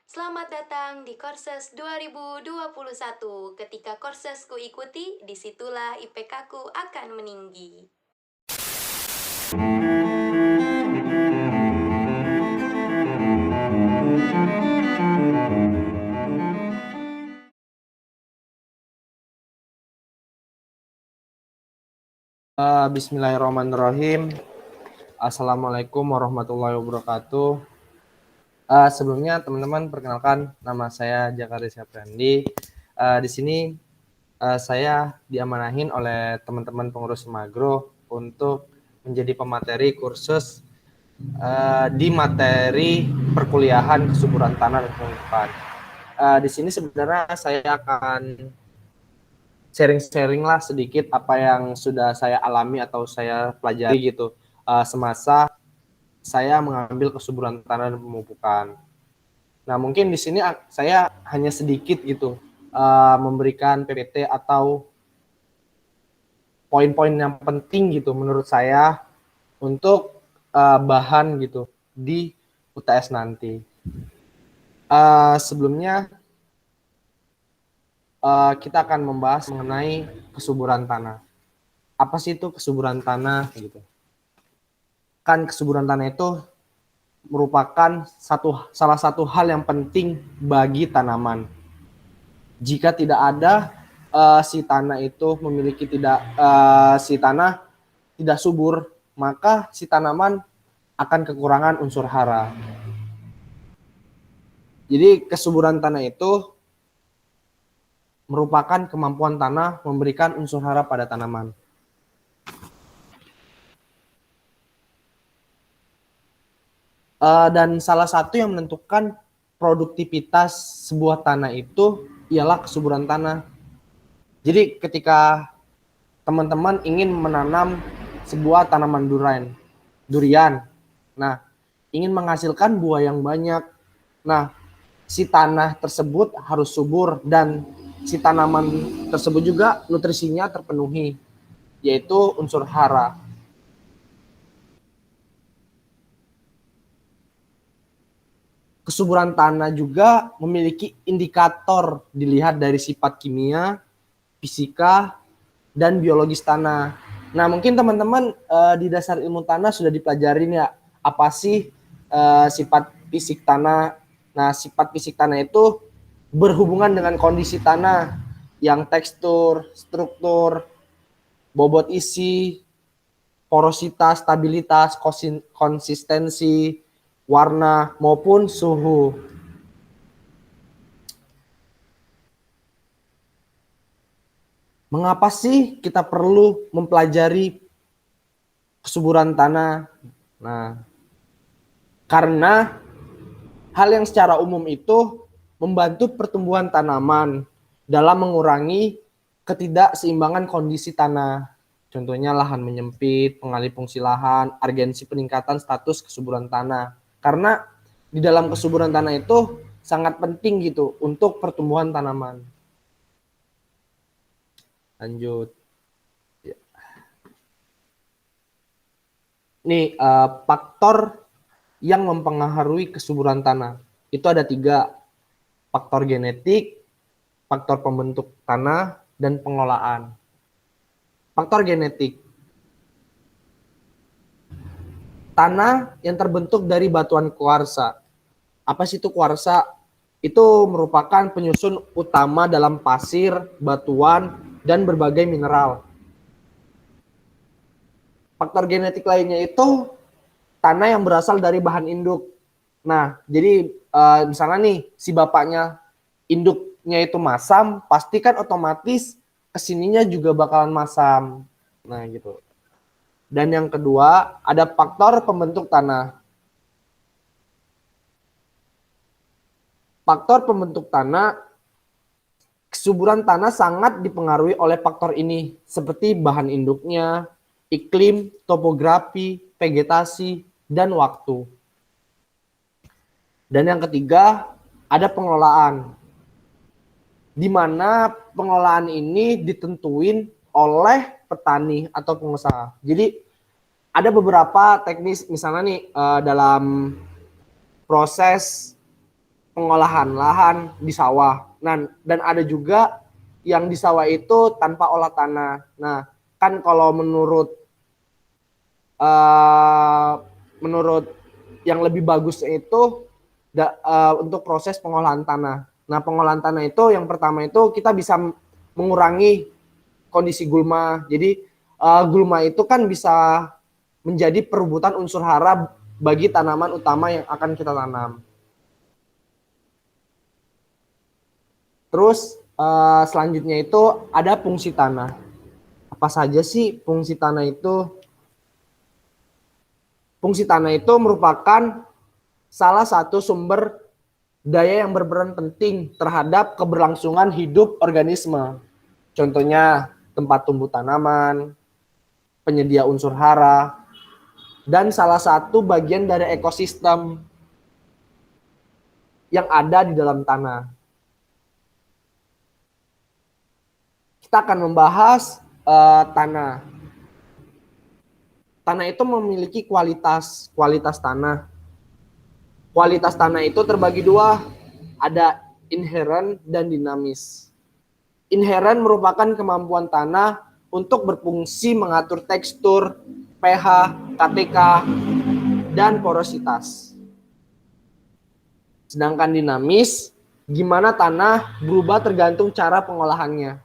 Selamat datang di Kursus 2021. Ketika kursus ku ikuti, disitulah IPK ku akan meninggi. Bismillahirrahmanirrahim. Assalamualaikum warahmatullahi wabarakatuh. Sebelumnya teman-teman perkenalkan nama saya Jakaria Syafrandi. Di sini saya diamanahin oleh teman-teman pengurus Semagro untuk menjadi pemateri kursus di materi perkuliahan kesuburan tanah dan pemupukan. Di sini sebenarnya saya akan sharing-sharing lah sedikit apa yang sudah saya alami atau saya pelajari gitu semasa saya mengambil kesuburan tanah dan pemupukan. Nah, mungkin di sini saya hanya sedikit gitu memberikan PPT atau poin-poin yang penting gitu menurut saya untuk bahan gitu di UTS nanti. Sebelumnya kita akan membahas mengenai kesuburan tanah. Apa sih itu kesuburan tanah gitu? Kan kesuburan tanah itu merupakan salah satu hal yang penting bagi tanaman. Jika tidak ada si tanah itu memiliki si tanah tidak subur, maka si tanaman akan kekurangan unsur hara. Jadi kesuburan tanah itu merupakan kemampuan tanah memberikan unsur hara pada tanaman. Dan salah satu yang menentukan produktivitas sebuah tanah itu ialah kesuburan tanah. Jadi ketika teman-teman ingin menanam sebuah tanaman durian, nah ingin menghasilkan buah yang banyak, nah si tanah tersebut harus subur dan si tanaman tersebut juga nutrisinya terpenuhi, yaitu unsur hara. Kesuburan tanah juga memiliki indikator dilihat dari sifat kimia, fisika, dan biologis tanah. Nah, mungkin teman-teman di dasar ilmu tanah sudah dipelajarin ya, apa sih sifat fisik tanah. Nah, sifat fisik tanah itu berhubungan dengan kondisi tanah yang tekstur, struktur, bobot isi, porositas, stabilitas, konsistensi, warna, maupun suhu. Mengapa sih kita perlu mempelajari kesuburan tanah? Nah, karena hal yang secara umum itu membantu pertumbuhan tanaman dalam mengurangi ketidakseimbangan kondisi tanah. Contohnya lahan menyempit, pengalih fungsi lahan, urgensi peningkatan status kesuburan tanah. Karena di dalam kesuburan tanah itu sangat penting gitu untuk pertumbuhan tanaman. Lanjut. Nih, faktor yang mempengaruhi kesuburan tanah. Itu ada 3, faktor genetik, faktor pembentuk tanah, dan pengelolaan. Faktor genetik. Tanah yang terbentuk dari batuan kuarsa. Apa sih itu kuarsa? Itu merupakan penyusun utama dalam pasir, batuan, dan berbagai mineral. Faktor genetik lainnya itu tanah yang berasal dari bahan induk. Nah, jadi misalnya nih si bapaknya induknya itu masam, pasti kan otomatis kesininya juga bakalan masam. Nah, gitu. Dan yang kedua, ada faktor pembentuk tanah. Faktor pembentuk tanah, kesuburan tanah sangat dipengaruhi oleh faktor ini, seperti bahan induknya, iklim, topografi, vegetasi, dan waktu. Dan yang ketiga, ada pengelolaan. Di mana pengelolaan ini ditentuin oleh petani atau pengusaha. Jadi ada beberapa teknis misalnya nih dalam proses pengolahan lahan di sawah. Nah, dan ada juga yang di sawah itu tanpa olah tanah. Nah, kan kalau menurut yang lebih bagus itu untuk proses pengolahan tanah. Nah, pengolahan tanah itu yang pertama itu kita bisa mengurangi kondisi gulma. Jadi gulma itu kan bisa menjadi perebutan unsur hara bagi tanaman utama yang akan kita tanam. Terus selanjutnya itu ada fungsi tanah. Apa saja sih fungsi tanah itu? Fungsi tanah itu merupakan salah satu sumber daya yang berperan penting terhadap keberlangsungan hidup organisme. Contohnya tempat tumbuh tanaman, penyedia unsur hara, dan salah satu bagian dari ekosistem yang ada di dalam tanah. Kita akan membahas tanah. Tanah itu memiliki kualitas tanah. Kualitas tanah itu terbagi dua, ada inherent dan dinamis. Inherent merupakan kemampuan tanah untuk berfungsi mengatur tekstur, pH, KTK, dan porositas. Sedangkan dinamis, gimana tanah berubah tergantung cara pengolahannya.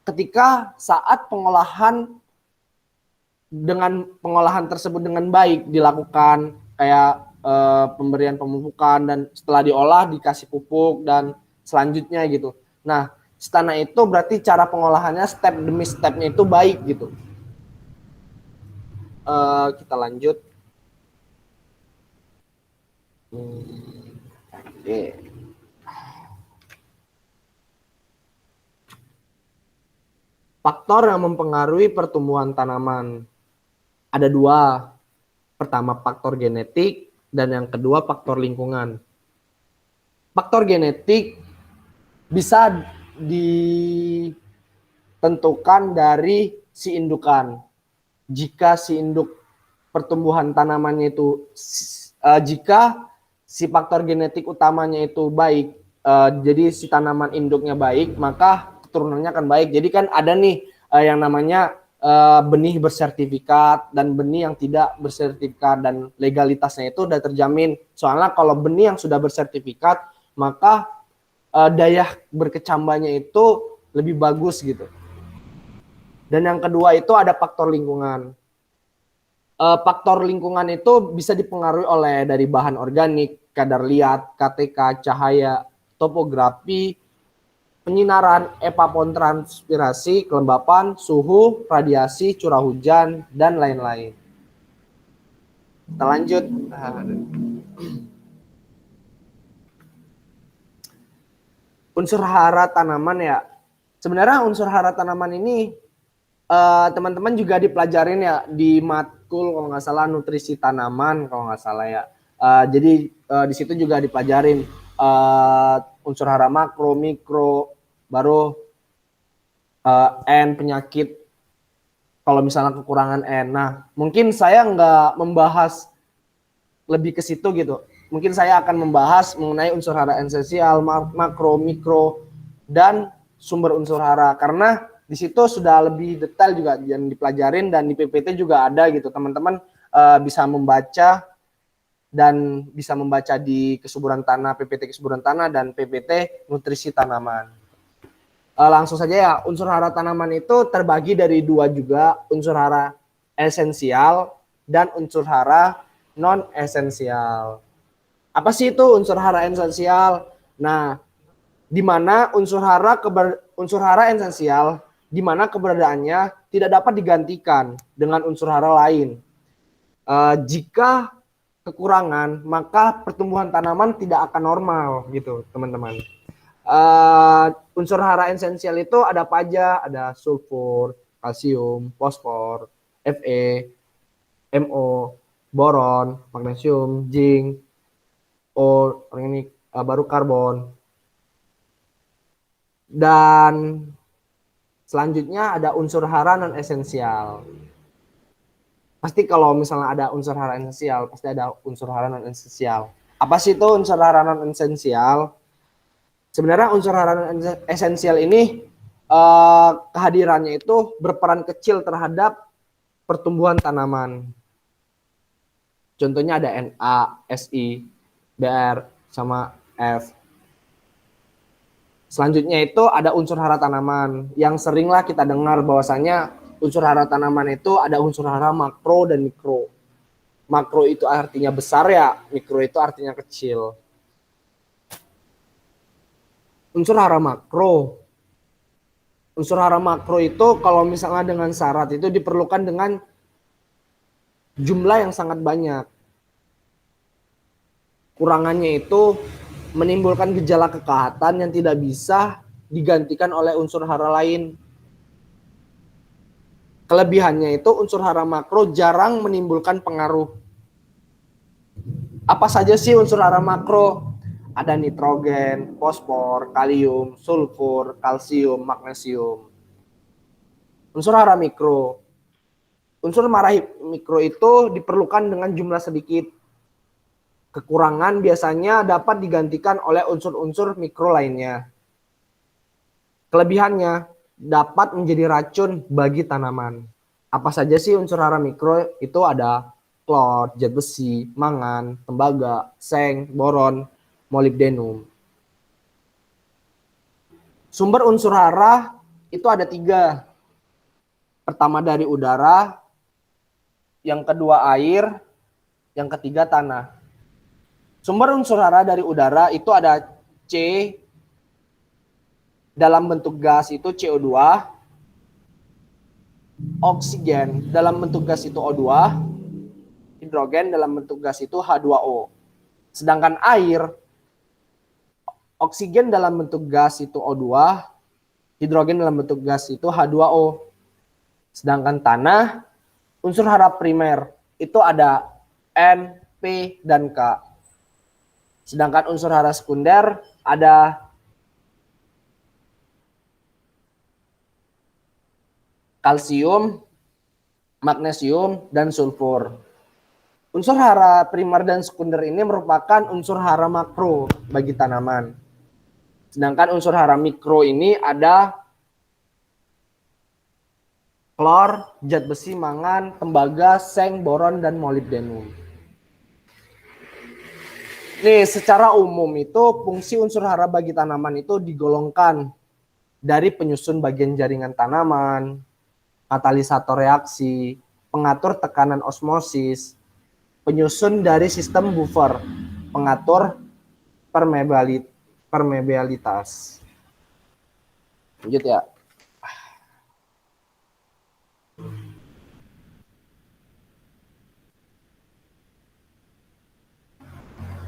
Ketika saat pengolahan tersebut dengan baik dilakukan, kayak pemberian pemupukan, dan setelah diolah dikasih pupuk dan selanjutnya gitu. Nah, tanah itu berarti cara pengolahannya step demi stepnya itu baik gitu. Kita lanjut. Oke. Faktor yang mempengaruhi pertumbuhan tanaman ada dua. Pertama faktor genetik dan yang kedua faktor lingkungan. Faktor genetik bisa ditentukan dari si indukan. Jika si induk pertumbuhan tanamannya itu jika si faktor genetik utamanya itu baik, jadi si tanaman induknya baik, maka keturunannya akan baik. Jadi kan ada nih yang namanya benih bersertifikat dan benih yang tidak bersertifikat, dan legalitasnya itu sudah terjamin. Soalnya kalau benih yang sudah bersertifikat, maka daya berkecambahnya itu lebih bagus gitu. Dan yang kedua itu ada faktor lingkungan. Faktor lingkungan itu bisa dipengaruhi oleh dari bahan organik, kadar liat, KTK, cahaya, topografi, penyinaran, evapotranspirasi, kelembapan, suhu, radiasi, curah hujan, dan lain-lain. Kita lanjut. Unsur hara tanaman ya. Sebenarnya unsur hara tanaman ini teman-teman juga dipelajarin ya di matkul kalau nggak salah nutrisi tanaman kalau nggak salah ya. Jadi di situ juga dipelajarin unsur hara makro, mikro, baru N penyakit kalau misalnya kekurangan N. Nah, mungkin saya nggak membahas lebih ke situ gitu. Mungkin saya akan membahas mengenai unsur hara esensial, makro, mikro, dan sumber unsur hara. Karena di situ sudah lebih detail juga yang dipelajarin, dan di PPT juga ada gitu. Teman-teman bisa membaca dan bisa membaca di kesuburan tanah, PPT kesuburan tanah, dan PPT nutrisi tanaman. Langsung saja ya, unsur hara tanaman itu terbagi dari dua juga, unsur hara esensial dan unsur hara non esensial. Apa sih itu unsur hara esensial? Nah, di mana unsur hara esensial di mana keberadaannya tidak dapat digantikan dengan unsur hara lain. Jika kekurangan, maka pertumbuhan tanaman tidak akan normal gitu, teman-teman. Unsur hara esensial itu ada apa aja? Ada sulfur, kalsium, fosfor, Fe, Mo, boron, magnesium, zinc, organik, baru karbon. Dan selanjutnya ada unsur hara non esensial. Pasti kalau misalnya ada unsur hara esensial, pasti ada unsur hara non esensial. Apa sih itu unsur hara non esensial? Sebenarnya unsur hara non esensial ini kehadirannya itu berperan kecil terhadap pertumbuhan tanaman. Contohnya ada Na, Si, Br, sama F. Selanjutnya itu ada unsur hara tanaman yang seringlah kita dengar bahwasanya unsur hara tanaman itu ada unsur hara makro dan mikro. Makro itu artinya besar ya, mikro itu artinya kecil. Unsur hara makro. Unsur hara makro itu kalau misalnya dengan syarat itu diperlukan dengan jumlah yang sangat banyak. Kurangannya itu menimbulkan gejala kekahatan yang tidak bisa digantikan oleh unsur hara lain. Kelebihannya itu unsur hara makro jarang menimbulkan pengaruh. Apa saja sih unsur hara makro? Ada nitrogen, fosfor, kalium, sulfur, kalsium, magnesium. Unsur hara mikro. Unsur hara mikro itu diperlukan dengan jumlah sedikit. Kekurangan biasanya dapat digantikan oleh unsur-unsur mikro lainnya. Kelebihannya dapat menjadi racun bagi tanaman. Apa saja sih unsur hara mikro? Itu ada klor, zat besi, mangan, tembaga, seng, boron, molibdenum. Sumber unsur hara itu ada 3. Pertama dari udara, yang kedua air, yang ketiga tanah. Sumber unsur hara dari udara itu ada C dalam bentuk gas itu CO2, oksigen dalam bentuk gas itu O2, hidrogen dalam bentuk gas itu H2O. Sedangkan air, oksigen dalam bentuk gas itu O2, hidrogen dalam bentuk gas itu H2O. Sedangkan tanah, unsur hara primer itu ada N, P, dan K. Sedangkan unsur hara sekunder ada kalsium, magnesium, dan sulfur. Unsur hara primer dan sekunder ini merupakan unsur hara makro bagi tanaman. Sedangkan unsur hara mikro ini ada klor, zat besi, mangan, tembaga, seng, boron, dan molibdenum. Nih, secara umum itu fungsi unsur hara bagi tanaman itu digolongkan dari penyusun bagian jaringan tanaman, katalisator reaksi, pengatur tekanan osmosis, penyusun dari sistem buffer, pengatur permeabilitas. Lanjut ya.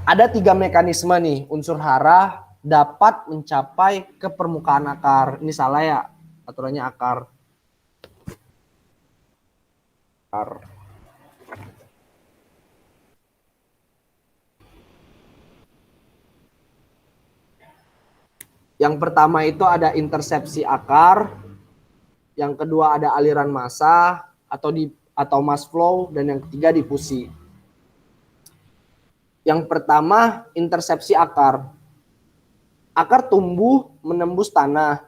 Ada 3 mekanisme nih unsur hara dapat mencapai ke permukaan akar. Ini salah ya, aturannya akar. Yang pertama itu ada intersepsi akar, yang kedua ada aliran massa atau mass flow, dan yang ketiga difusi. Yang pertama, intersepsi akar. Akar tumbuh menembus tanah,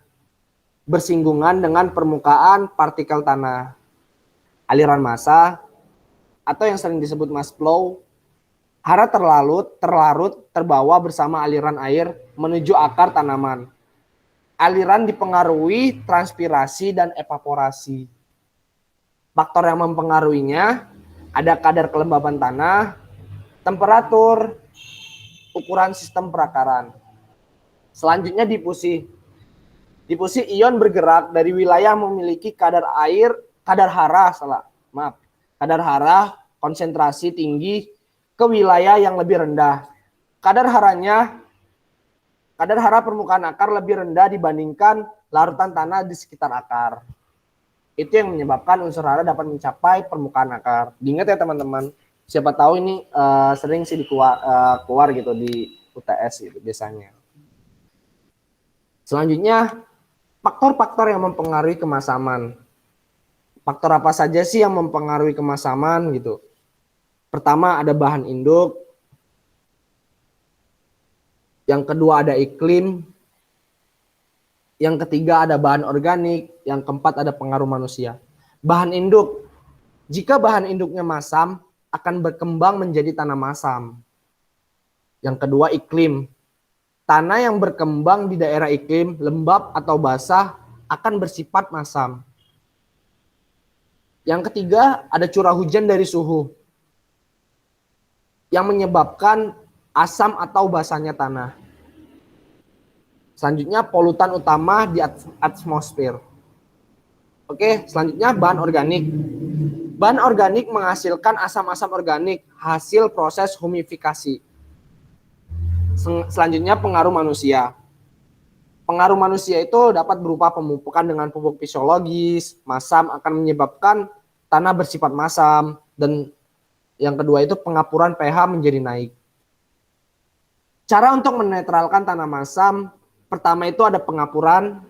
bersinggungan dengan permukaan partikel tanah. Aliran massa, atau yang sering disebut mass flow, hara terlarut terbawa bersama aliran air menuju akar tanaman. Aliran dipengaruhi transpirasi dan evaporasi. Faktor yang mempengaruhinya ada kadar kelembaban tanah, temperatur, ukuran sistem perakaran. Selanjutnya difusi. Difusi ion bergerak dari wilayah memiliki kadar hara konsentrasi tinggi ke wilayah yang lebih rendah. Kadar hara permukaan akar lebih rendah dibandingkan larutan tanah di sekitar akar. Itu yang menyebabkan unsur hara dapat mencapai permukaan akar. Diingat ya teman-teman. Siapa tahu ini sering sih keluar gitu di UTS gitu biasanya. Selanjutnya, faktor-faktor yang mempengaruhi kemasaman. Faktor apa saja sih yang mempengaruhi kemasaman gitu? Pertama ada bahan induk, Yang kedua ada iklim. Yang ketiga ada bahan organik. Yang keempat ada pengaruh manusia. Bahan induk. Jika bahan induknya masam, akan berkembang menjadi tanah masam. Yang kedua iklim. Tanah yang berkembang di daerah iklim lembab atau basah akan bersifat masam. Yang ketiga ada curah hujan dari suhu yang menyebabkan asam atau basahnya tanah. Selanjutnya polutan utama di atmosfer. Oke, selanjutnya bahan organik. Bahan organik menghasilkan asam-asam organik hasil proses humifikasi. Selanjutnya pengaruh manusia. Pengaruh manusia itu dapat berupa pemupukan dengan pupuk fisiologis, masam akan menyebabkan tanah bersifat masam, dan yang kedua itu pengapuran pH menjadi naik. Cara untuk menetralkan tanah masam, pertama itu ada pengapuran,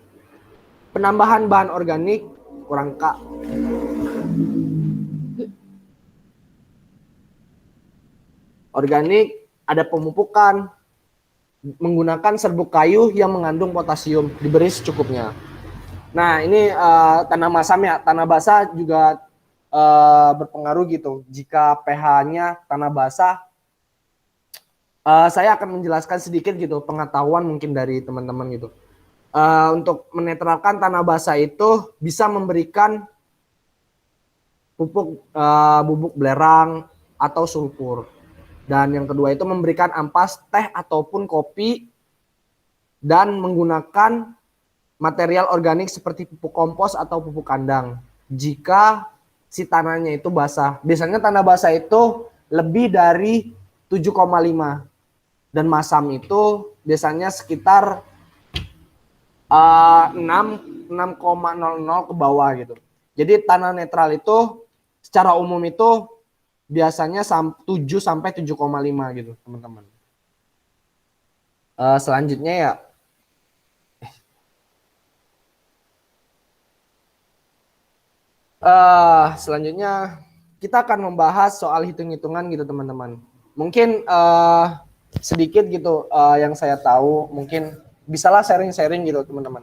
penambahan bahan organik, kurang K. Organik, ada pemupukan, menggunakan serbuk kayu yang mengandung potasium, diberi secukupnya. Nah ini tanah masam ya, tanah basah juga berpengaruh gitu. Jika pH-nya tanah basah, saya akan menjelaskan sedikit gitu, pengetahuan mungkin dari teman-teman gitu. Untuk menetralkan tanah basah itu bisa memberikan pupuk bubuk belerang atau sulfur. Dan yang kedua itu memberikan ampas teh ataupun kopi dan menggunakan material organik seperti pupuk kompos atau pupuk kandang. Jika si tanahnya itu basah. Biasanya tanah basah itu lebih dari 7,5 dan masam itu biasanya sekitar 6,00 ke bawah gitu. Jadi tanah netral itu secara umum itu biasanya 7 sampai 7,5 gitu, teman-teman. Selanjutnya ya. Selanjutnya kita akan membahas soal hitung-hitungan gitu, teman-teman. Mungkin sedikit gitu yang saya tahu, mungkin bisalah sharing-sharing gitu, teman-teman.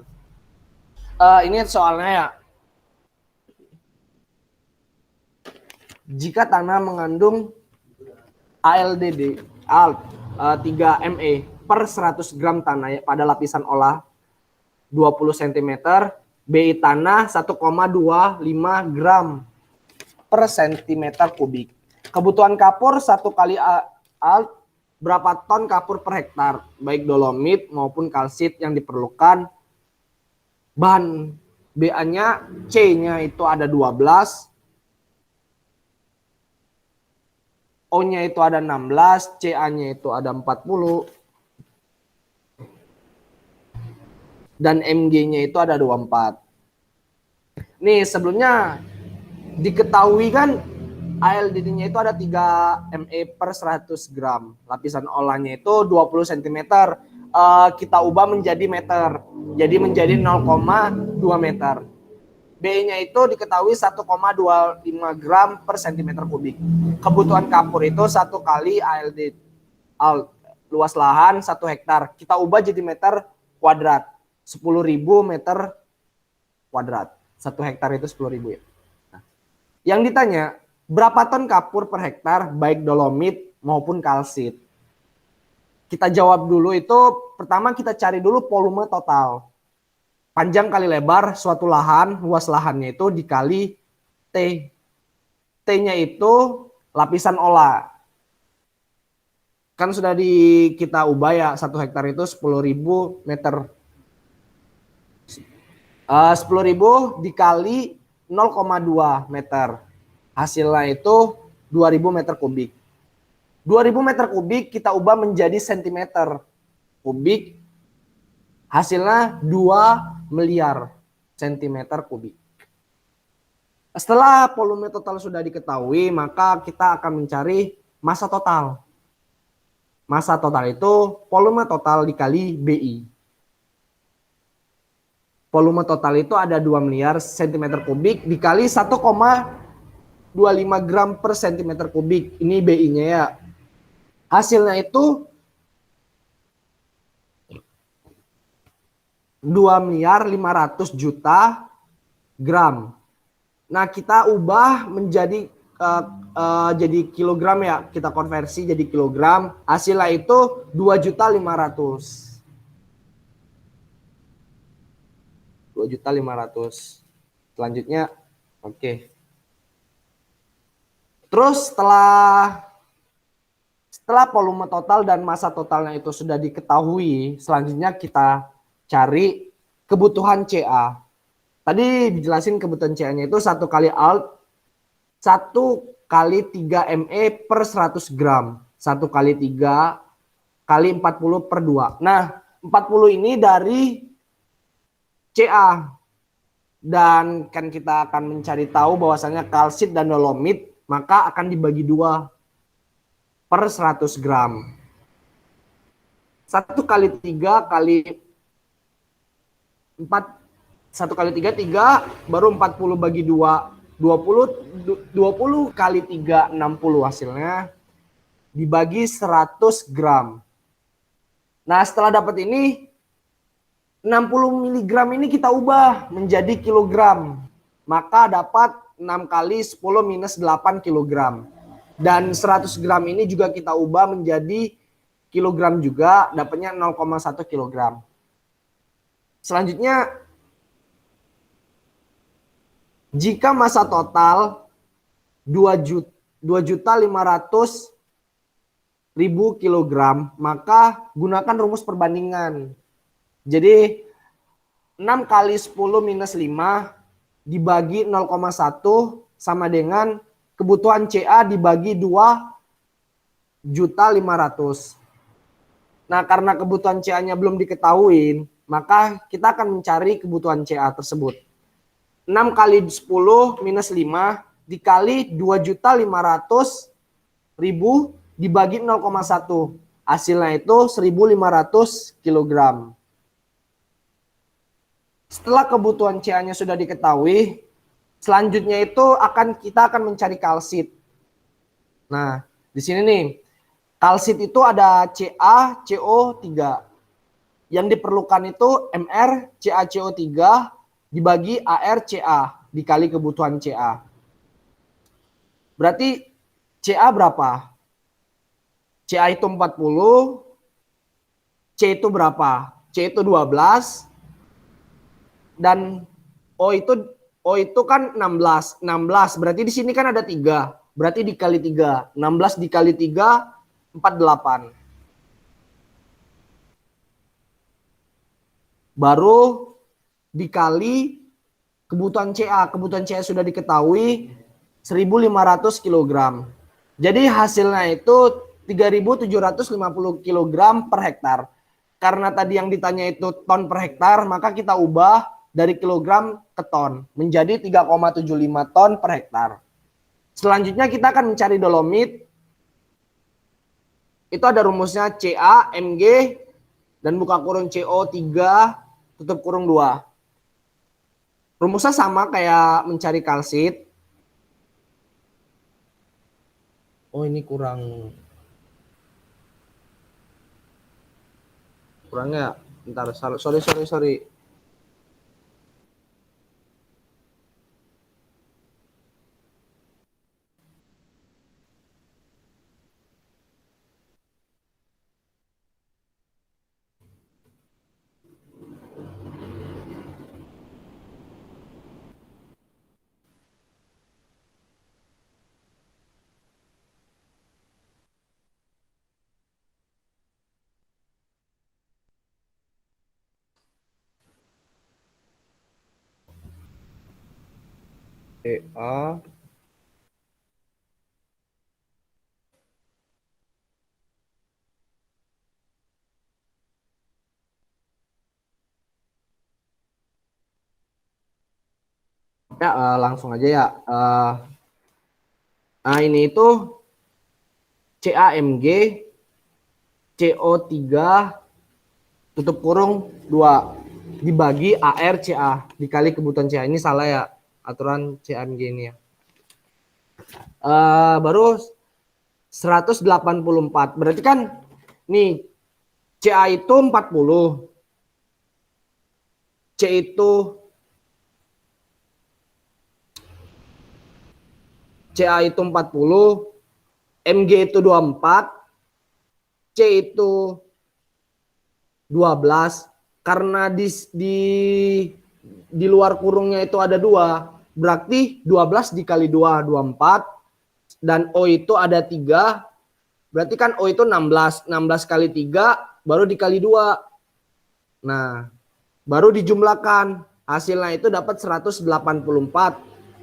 Ini soalnya ya. Jika tanah mengandung ALDD 3 ME per 100 gram tanah pada lapisan olah 20 cm, BI tanah 1,25 gram per cm kubik. Kebutuhan kapur 1 kali ALT berapa ton kapur per hektar, baik dolomit maupun kalsit yang diperlukan. Bahan BA-nya, C-nya itu ada 12, O-nya itu ada 16, CA-nya itu ada 40, dan MG-nya itu ada 24. Nih sebelumnya diketahui kan ALDD-nya itu ada 3 ME per 100 gram. Lapisan olahnya itu 20 cm. Kita ubah menjadi meter. Jadi menjadi 0,2 meter. B-nya itu diketahui 1,25 gram per cm kubik. Kebutuhan kapur itu 1 kali ALD. Luas lahan 1 hektar. Kita ubah jadi meter kuadrat. 10.000 meter kuadrat. 1 hektar itu 10.000 ya. Nah, yang ditanya, berapa ton kapur per hektar baik dolomit maupun kalsit? Kita jawab dulu itu, pertama kita cari dulu volume total. Panjang kali lebar suatu lahan, luas lahannya itu dikali T. T-nya itu lapisan olah. Kan sudah kita ubah ya, 1 hektar itu 10.000 meter. 10.000 dikali 0,2 meter. Hasilnya itu 2.000 meter kubik. 2.000 meter kubik kita ubah menjadi sentimeter kubik. Hasilnya 2 miliar sentimeter kubik. Setelah volume total sudah diketahui, maka kita akan mencari massa total. Massa total itu volume total dikali BI. Volume total itu ada 2 miliar sentimeter kubik dikali 1,25 gram per sentimeter kubik. Ini BI-nya ya. Hasilnya itu 2.500.000.000 gram. Nah, kita ubah menjadi jadi kilogram ya, kita konversi jadi kilogram. Hasilnya itu 2.500.000. 2.500.000. Selanjutnya, oke. Terus setelah volume total dan massa totalnya itu sudah diketahui, selanjutnya kita cari kebutuhan CA. Tadi dijelasin kebutuhan CA-nya itu 1 kali alt 1 kali 3 ME per 100 gram. 1 kali 3 kali 40 per 2. Nah, 40 ini dari CA. Dan kan kita akan mencari tahu bahwasannya kalsit dan dolomit, maka akan dibagi 2 per 100 gram. 1 kali 3 kali 4, 1 kali 3, 3, baru 40 bagi 2, 20 kali 3, 60 hasilnya, dibagi 100 gram. Nah, setelah dapat ini, 60 miligram ini kita ubah menjadi kilogram. Maka dapat 6 kali 10 minus 8 kilogram. Dan 100 gram ini juga kita ubah menjadi kilogram juga, dapatnya 0,1 kilogram. Selanjutnya, jika massa total 2.500.000 kilogram, maka gunakan rumus perbandingan. Jadi 6 kali 10 minus 5 dibagi 0,1 sama dengan kebutuhan CA dibagi 2.500.000. Nah, karena kebutuhan CA-nya belum diketahui, maka kita akan mencari kebutuhan CA tersebut. 6 kali 10 minus 5 dikali 2.500.000 dibagi 0,1. Hasilnya itu 1.500 kilogram. Setelah kebutuhan CA-nya sudah diketahui, selanjutnya itu kita akan mencari kalsit. Nah, di sini nih, kalsit itu ada Ca, CO3. Yang diperlukan itu Mr, CaCO3 dibagi ArCa dikali kebutuhan Ca. Berarti Ca berapa? Ca itu 40, C itu berapa? C itu 12, dan O itu kan 16. 16 berarti di sini kan ada 3. Berarti dikali 3. 16 dikali 3 48. Baru dikali kebutuhan CA. Kebutuhan CA sudah diketahui 1.500 kg. Jadi hasilnya itu 3.750 kg per hektar. Karena tadi yang ditanya itu ton per hektar, maka kita ubah dari kilogram ke ton menjadi 3,75 ton per hektar. Selanjutnya kita akan mencari dolomit. Itu ada rumusnya Ca Mg dan buka kurung CO3 tutup kurung 2. Rumusnya sama kayak mencari kalsit. Oh, ini kurangnya. Bentar, sorry. Ca ya, langsung aja ya. Nah, ini itu CaMg CO3 tutup kurung 2 dibagi ArCa dikali kebutuhan CA. Ini salah ya, aturan CaMg ini ya. Baru 184. Berarti kan nih Ca itu 40. C itu CA itu 40, MG itu 24, C itu 12. Karena di luar kurungnya itu ada 2, berarti 12 dikali 2, 24, dan O itu ada 3, berarti kan O itu 16, 16 kali 3 baru dikali 2. Nah, baru dijumlahkan, hasilnya itu dapat 184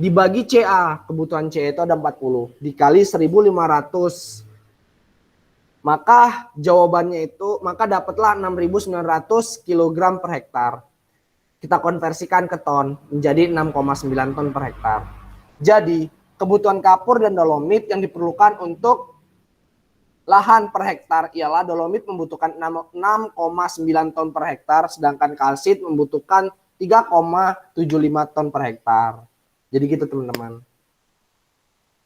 dibagi CA, kebutuhan CA itu ada 40, dikali 1500. Maka jawabannya itu, maka dapatlah 6.900 kg per hektar. Kita konversikan ke ton, menjadi 6,9 ton per hektar. Jadi, kebutuhan kapur dan dolomit yang diperlukan untuk lahan per hektar ialah dolomit membutuhkan 6,9 ton per hektar, sedangkan kalsit membutuhkan 3,75 ton per hektar. Jadi gitu teman-teman.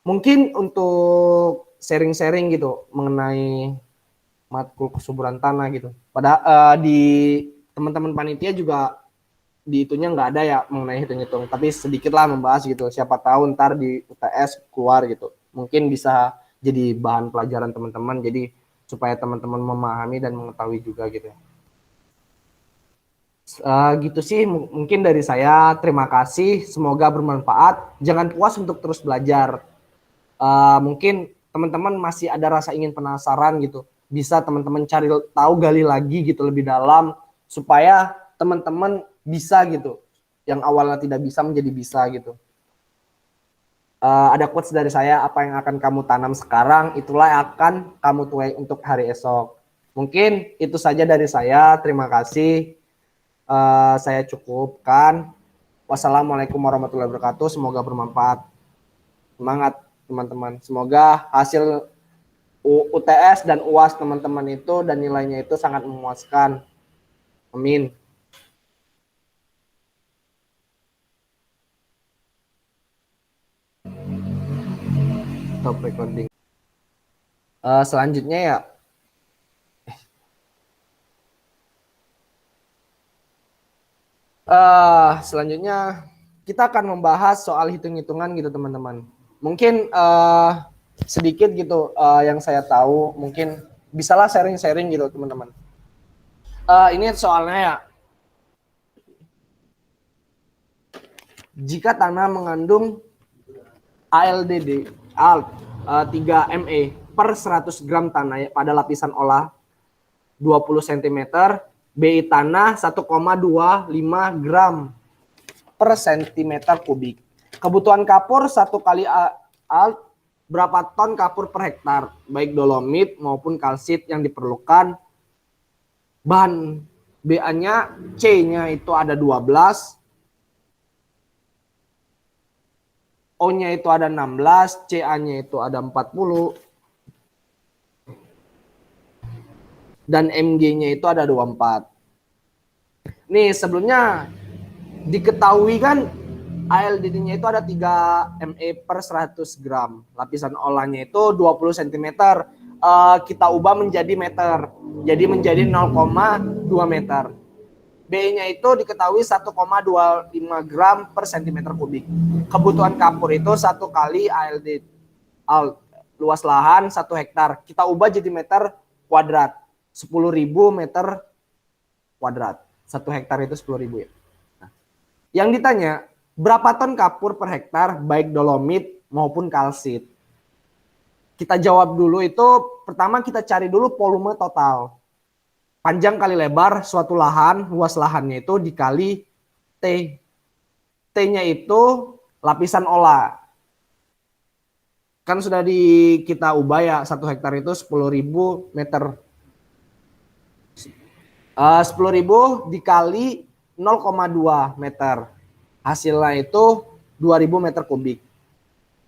Mungkin untuk sharing-sharing gitu mengenai matkul kesuburan tanah gitu. Pada di teman-teman panitia juga di itunya nggak ada ya mengenai hitung-hitung, tapi sedikit lah membahas gitu. Siapa tahu ntar di UTS keluar gitu. Mungkin bisa jadi bahan pelajaran teman-teman, jadi supaya teman-teman memahami dan mengetahui juga gitu. Gitu sih mungkin dari saya. Terima kasih, semoga bermanfaat. Jangan puas untuk terus belajar. Mungkin teman-teman masih ada rasa ingin penasaran gitu, bisa teman-teman cari tahu, gali lagi gitu lebih dalam, supaya teman-teman bisa gitu, yang awalnya tidak bisa menjadi bisa gitu. Ada quotes dari saya, apa yang akan kamu tanam sekarang itulah yang akan kamu tuai untuk hari esok. Mungkin itu saja dari saya. Terima kasih. Saya cukupkan. Wassalamualaikum warahmatullahi wabarakatuh. Semoga bermanfaat. Semangat teman-teman. Semoga hasil UTS dan UAS teman-teman itu dan nilainya itu sangat memuaskan. Amin. Stop recording. Selanjutnya ya. Selanjutnya kita akan membahas soal hitung-hitungan gitu teman-teman. Mungkin sedikit gitu yang saya tahu, mungkin bisalah sharing-sharing gitu teman-teman. Ini soalnya ya. Jika tanah mengandung ALDD 3 ME per 100 gram tanah pada lapisan olah 20 cm, BI tanah 1,25 gram per cm kubik. Kebutuhan kapur 1 kali ALT berapa ton kapur per hektar, baik dolomit maupun kalsit yang diperlukan. Bahan BA-nya, C-nya itu ada 12, O-nya itu ada 16, CA-nya itu ada 40, dan MG-nya itu ada 24. Nih sebelumnya diketahui kan ALDD-nya itu ada 3 ME per 100 gram. Lapisan olahnya itu 20 cm. Kita ubah menjadi meter. Jadi menjadi 0,2 meter. B-nya itu diketahui 1,25 gram per cm kubik. Kebutuhan kapur itu 1 kali ALD. Luas lahan 1 hektar. Kita ubah jadi meter kuadrat. 10.000 meter kuadrat. 1 hektar itu 10.000 ya. Nah, yang ditanya, berapa ton kapur per hektar baik dolomit maupun kalsit? Kita jawab dulu itu, pertama kita cari dulu volume total. Panjang kali lebar suatu lahan, luas lahannya itu dikali T. T-nya itu lapisan olah. Kan sudah kita ubah ya, 1 hektar itu 10.000 meter. 10.000 dikali 0,2 meter. Hasilnya itu 2.000 meter kubik.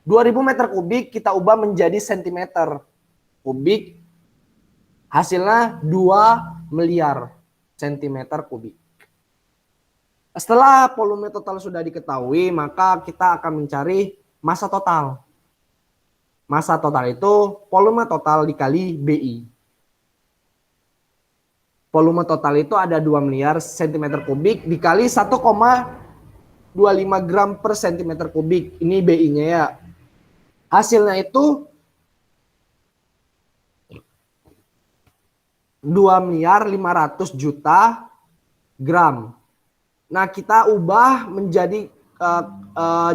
2.000 meter kubik kita ubah menjadi sentimeter kubik. Hasilnya 2 miliar sentimeter kubik. Setelah volume total sudah diketahui, maka kita akan mencari massa total. Massa total itu volume total dikali BI. volume total itu ada 2 miliar cm kubik dikali 1,25 gram per cm kubik. Ini BI-nya ya. Hasilnya itu 2 miliar 500 juta gram. Nah, kita ubah menjadi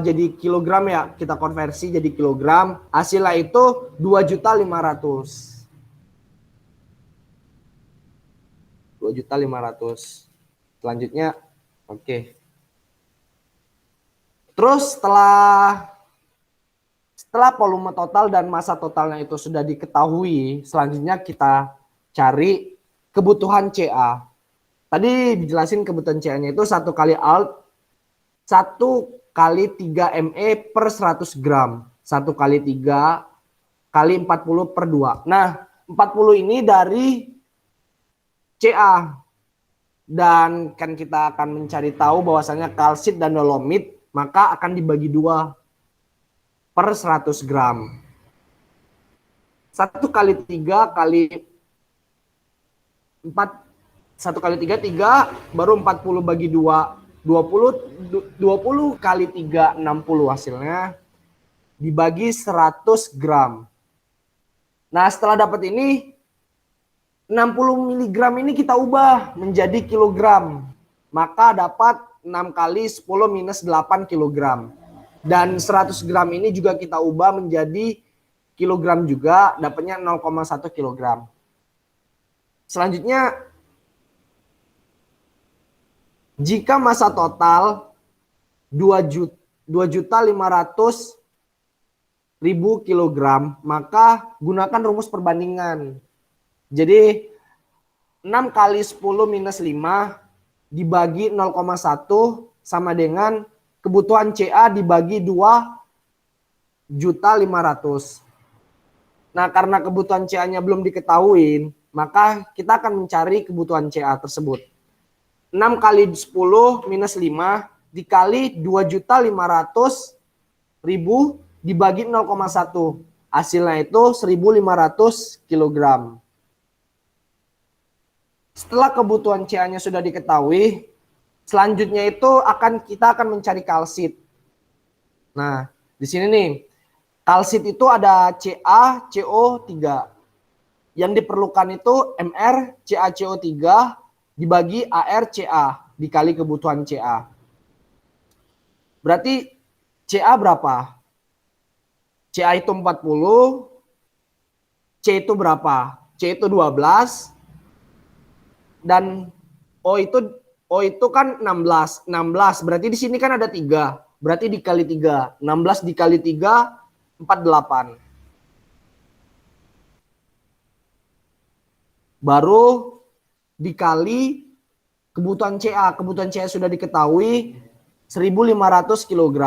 jadi kilogram ya. Kita konversi jadi kilogram. Hasilnya itu 2.500.000. 2.500.000. Selanjutnya, oke. Terus setelah volume total dan massa totalnya itu sudah diketahui, selanjutnya kita cari kebutuhan CA. Tadi dijelasin kebutuhan CA-nya itu 1 kali ALT 1 kali 3 ME per 100 gram. 1 kali 3 kali 40 per 2. Nah, 40 ini dari CA. Dan kan kita akan mencari tahu bahwasannya kalsit dan dolomit maka akan dibagi 2 per 100 gram. 1 kali 3 kali 4, 1 kali 3, 3, baru 40 bagi 2, 20 kali 3, 60 hasilnya, dibagi 100 gram. Nah, setelah dapat ini, 60 miligram ini kita ubah menjadi kilogram. Maka dapat 6 kali 10 minus 8 kilogram. Dan 100 gram ini juga kita ubah menjadi kilogram juga, dapatnya 0,1 kilogram. Selanjutnya, jika massa total 2.500.000 kilogram, maka gunakan rumus perbandingan. Jadi 6 kali 10 minus 5 dibagi 0,1 sama dengan kebutuhan CA dibagi 2.500.000. Nah, karena kebutuhan CA-nya belum diketahui, maka kita akan mencari kebutuhan CA tersebut. 6 kali 10 minus 5 dikali 2.500.000 dibagi 0,1. Hasilnya itu 1.500 kilogram. Setelah kebutuhan CA-nya sudah diketahui, selanjutnya itu kita akan mencari kalsit. Nah, di sini nih, kalsit itu ada CaCO3. Yang diperlukan itu Mr CaCO3 dibagi ArCa dikali kebutuhan Ca. Berarti Ca berapa? Ca itu 40, C itu berapa? C itu 12, dan O itu kan 16. 16 berarti di sini kan ada 3. Berarti dikali 3. 16 dikali 3, 48. Baru dikali kebutuhan Ca. Kebutuhan Ca sudah diketahui 1.500 kg.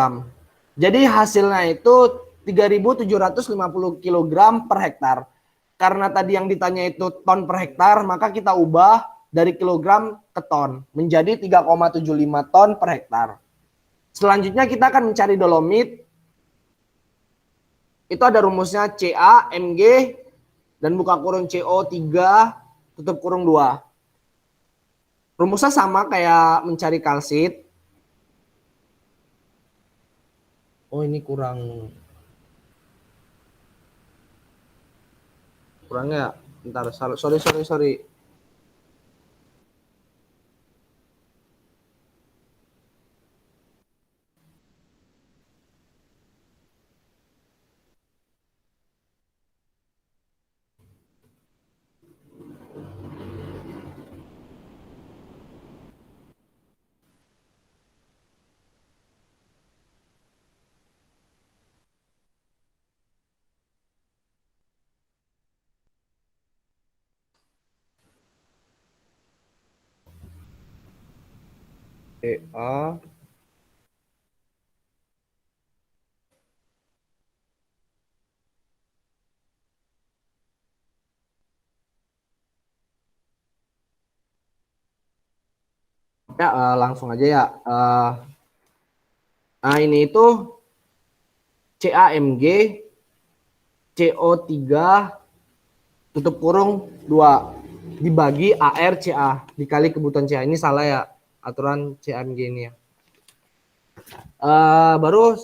Jadi hasilnya itu 3.750 kg per hektar. Karena tadi yang ditanya itu ton per hektar, maka kita ubah dari kilogram ke ton menjadi 3,75 ton per hektar. Selanjutnya kita akan mencari dolomit. Itu ada rumusnya Ca Mg dan buka kurung CO3 tutup kurung 2. Rumusnya sama kayak mencari kalsit. Oh, ini kurangnya. Bentar, sorry. Ca ya, langsung aja ya. Nah, ini itu CaMg CO3 tutup kurung 2. dibagi AR CA dikali kebutuhan CA. Ini salah ya, aturan CMG ini ya. Baru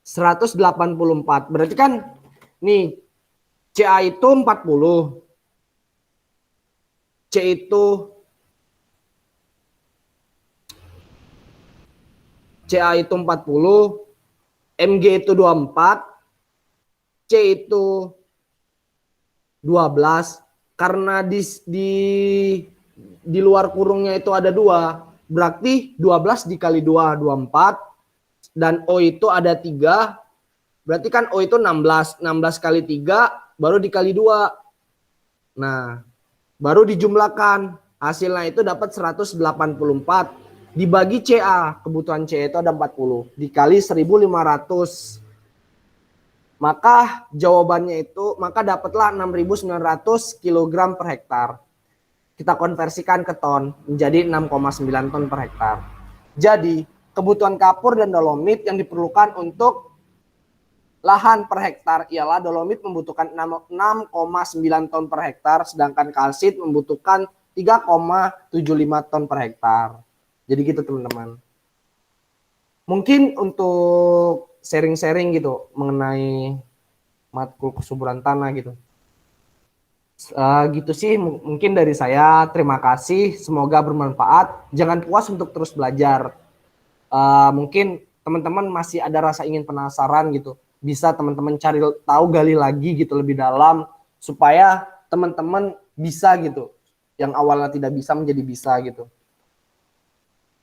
184. Berarti kan nih CA itu 40. C itu CA itu 40, MG itu 24, C itu 12. Karena di luar kurungnya itu ada 2, berarti 12 dikali 2, 24, dan O itu ada 3, berarti kan O itu 16, 16 kali 3 baru dikali 2. Nah, baru dijumlahkan, hasilnya itu dapat 184 dibagi CA, kebutuhan CA itu ada 40 dikali 1500. Maka jawabannya itu, maka dapatlah 6.900 kg per hektar. Kita konversikan ke ton menjadi 6,9 ton per hektar. Jadi kebutuhan kapur dan dolomit yang diperlukan untuk lahan per hektar ialah dolomit membutuhkan 6,9 ton per hektar, sedangkan kalsit membutuhkan 3,75 ton per hektar. Jadi gitu teman-teman. Mungkin untuk sharing-sharing gitu mengenai matkul kesuburan tanah gitu. Gitu sih mungkin dari saya. Terima kasih, semoga bermanfaat. Jangan puas untuk terus belajar. Mungkin teman-teman masih ada rasa ingin penasaran gitu, bisa teman-teman cari tahu, gali lagi gitu lebih dalam supaya teman-teman bisa gitu, yang awalnya tidak bisa menjadi bisa gitu.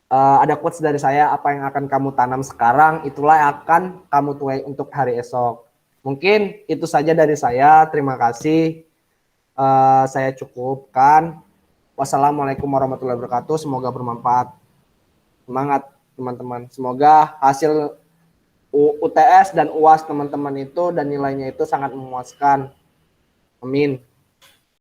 Ada quotes dari saya, apa yang akan kamu tanam sekarang itulah yang akan kamu tuai untuk hari esok. Mungkin itu saja dari saya. Terima kasih. Saya cukupkan. Wassalamualaikum warahmatullahi wabarakatuh. Semoga bermanfaat. Semangat teman-teman. Semoga hasil UTS dan UAS teman-teman itu dan nilainya itu sangat memuaskan. Amin.